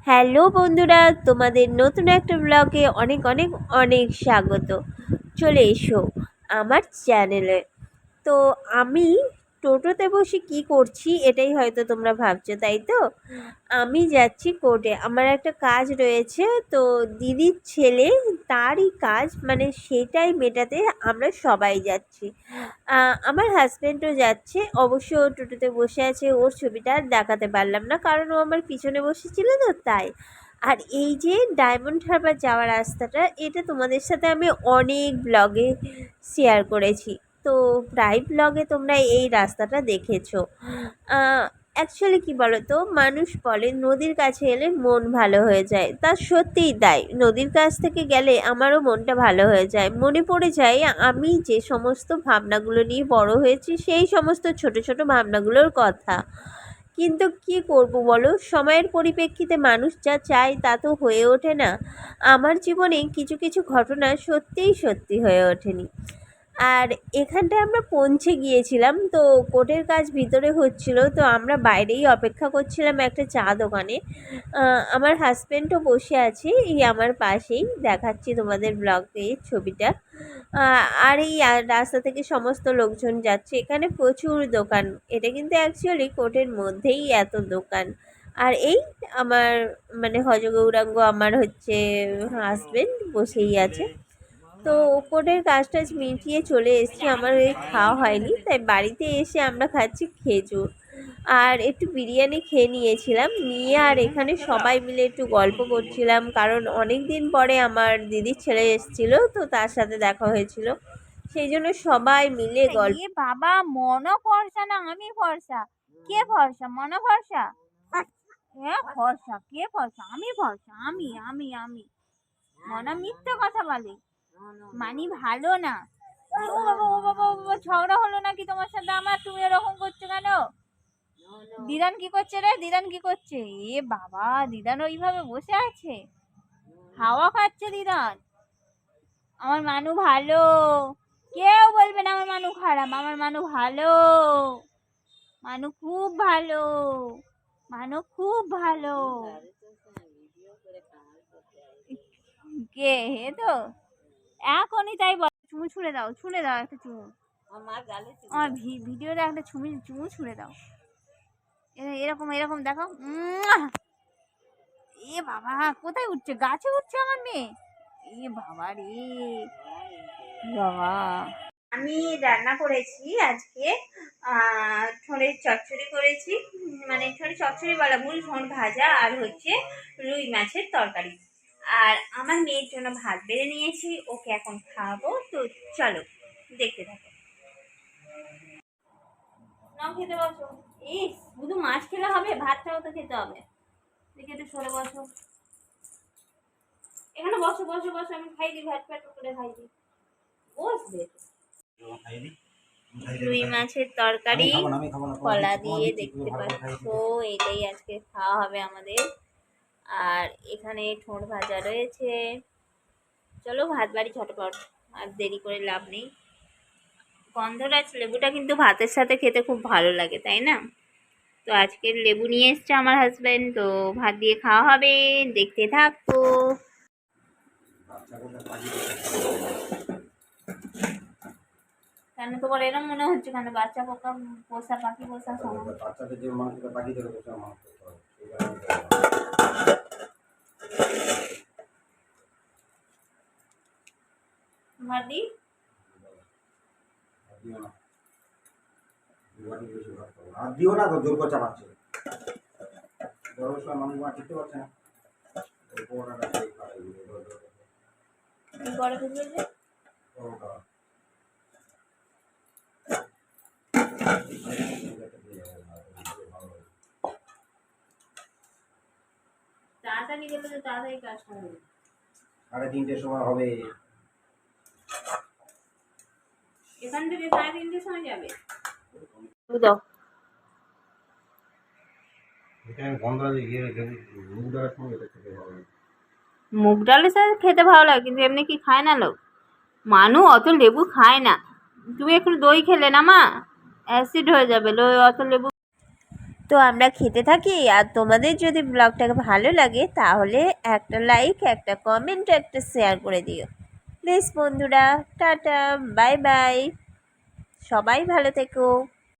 Hello বন্ধুরা, তোমাদের নতুন একটা ব্লগে অনেক অনেক অনেক স্বাগত। চলে এসো আমার চ্যানেলে। তো আমি টোটোতে বসে কি করছি এটাই হয়তো তোমরা ভাবছো, তাই তো? আমি যাচ্ছি কোর্টে, আমার একটা কাজ রয়েছে। তো দিদির ছেলে, তারই কাজ, মানে সেটাই মেটাতে আমরা সবাই যাচ্ছি। আমার হাজব্যান্ডও যাচ্ছে, অবশ্য ও টোটোতে বসে আছে, ওর ছবিটা আর দেখাতে পারলাম না কারণ ও আমার পিছনে বসেছিল তো তাই। আর এই যে ডায়মন্ড হারবার যাওয়ার রাস্তাটা, এটা তোমাদের সাথে আমি অনেক ব্লগে শেয়ার করেছি। তো প্রায় ব্লগে তোমরা এই রাস্তাটা দেখেছো। অ্যাকচুয়ালি কী বলো তো, মানুষ বলে নদীর কাছে এলে মন ভালো হয়ে যায়, তা সত্যিই তাই। নদীর কাছ থেকে গেলে আমারও মনটা ভালো হয়ে যায়, মনে পড়ে যায় আমি যে সমস্ত ভাবনাগুলো নিয়ে বড় হয়েছি, সেই সমস্ত ছোট ছোট ভাবনাগুলোর কথা। কিন্তু কি করব বলো, সময়ের পরিপ্রেক্ষিতে মানুষ যা চায় তা তো হয়ে ওঠে না। আমার জীবনে কিছু কিছু ঘটনা সত্যিই সত্যি হয়ে ওঠেনি। আর এখানটায় আমরা পৌঁছে গিয়েছিলাম, তো কোর্টের কাজ ভিতরে হচ্ছিল, তো আমরা বাইরেই অপেক্ষা করছিলাম একটা চা দোকানে। আমার হাজব্যান্ডও বসে আছে এই আমার পাশেই, দেখাচ্ছি তোমাদের ব্লগে ছবিটা। আর এই রাস্তা থেকে সমস্ত লোকজন যাচ্ছে, এখানে প্রচুর দোকান। এটা কিন্তু অ্যাকচুয়ালি কোর্টের মধ্যেই এত দোকান। আর এই আমার মানে হজগৌরাঙ্গ আমার হচ্ছে হাজব্যান্ড বসেই আছে। তো কোর্টের কাজ টাজ মিটিয়ে চলে এসেছি, আমার এই খাওয়া হয়নি, তাই বাড়িতে এসে আমরা খাচ্ছি খেজুর আর একটু বিরিয়ানি খেয়ে নিয়েছিলাম নিয়ে। আর এখানে সবাই মিলে একটু গল্প করছিলাম, কারণ অনেক দিন পরে আমার দিদির ছেলে এসেছিলো, তো তার সাথে দেখা হয়েছিল, সেই জন্য সবাই মিলে গল্প। বাবা, মনও ফর্সা না আমি ফর্সা? কে ফর্সা? মন ফর্সা? ফর্সা কে? ফর্সা আমি, ফর্সা আমি আমি আমি মনা মিথ্যে কথা বলে, মানি ভালো না। ও বাবা, ও বাবা, ও বাবা, ঝগড়া হলো নাকি তোমার সাথে আমার? তুমি এরকম করছো কেন? দিদান কি করছে রে? দিদান কি করছে? এ বাবা, দিদান ওইভাবে বসে আছে, হাওয়া খাচ্ছে দিদান। আমার মানু ভালো, কেউ বলবে না আমার মানু খারাপ, আমার মানু ভালো, মানু খুব ভালো, মানু খুব ভালো। কে হে তো এখনই তাই বল, চুমু ছুঁড়ে দাও, ছুঁড়ে দাও একটা চুমু। আমার ভিডিওতে একটা চুমু ছুঁড়ে দাও। এরকম এরকম দেখো। এ বাবা, কোথায় উঠছে? গাছে উঠছে আমার মেয়ে। এ বাবা রে বাবা। আমি রান্না করেছি আজকে ঠোঁড়ের চচ্চড়ি করেছি, মানে ঠোঁড়ের চচ্চড়ি বলা ভুল, ঠোঁড় ভাজা আর হচ্ছে রুই মাছের তরকারি। আর আমার মেয়ের জন্য ভাত বেড়ে নিয়েছি, ওকে এখন খাওয়াবো। তো চলো দেখতে থাকো। নাও খেতে বসো। ইস, শুধু মাছ খেলে হবে? ভাতটাও তো খেতে হবে। দেখে একটু সরে বসো, এখানে বসো বসো বসো, আমি খাই দিই, ভাত পাট করে খাই দিই, বসবে। রুই মাছের তরকারি কলা দিয়ে, দেখতে পাচ্ছ এটাই আজকে খাওয়া হবে আমাদের। আর এখানে ঠোঁট ভাজা রয়েছে। চলো ভাত বাড়ি ঝটপট, আর দেরি করে লাভ নেই। গন্ধরাজ লেবুটা কিন্তু ভাতের সাথে খেতে খুব ভালো লাগে, তাই না? তো আজকের লেবু নিয়ে এসছে আমার হাজব্যান্ড, তো ভাত দিয়ে খাওয়া হবে, দেখতে থাকো। কেন তোমার এরকম মনে হচ্ছে? কেন বাচ্চা পোকা পোষা পাখি পোষা সমান? বাচ্চাদের যে মাংসটা পাখি ধরে পোষা মাংস মাদি আর দিও না, জোর করে চাপাচ্ছে। গরমের সময় মানুষ ঠিকতে পারছে না, গড়ে ফেলবে যে তাড়াতাড়ি গেলে তো তাড়াতাড়ি কাজ হবে। 3:30টার সময় হবে, এখান থেকে 3:30টার সময় যাবে। দাও মুগ ডালের সাথে খেতে ভালো লাগে, কিন্তু এমনি কি খায় না লোক? মানু অত লেবু খায় না। তুমি একটু দই খেলে না মা, অ্যাসিড হয়ে যাবে অত লেবু। তো আমরা খেতে থাকি। আর তোমাদের যদি ব্লগটাকে ভালো লাগে তাহলে একটা লাইক, একটা কমেন্ট, একটা শেয়ার করে দিও প্লিজ বন্ধুরা। টাটা, বাই বাই, সবাই ভালো থেকো।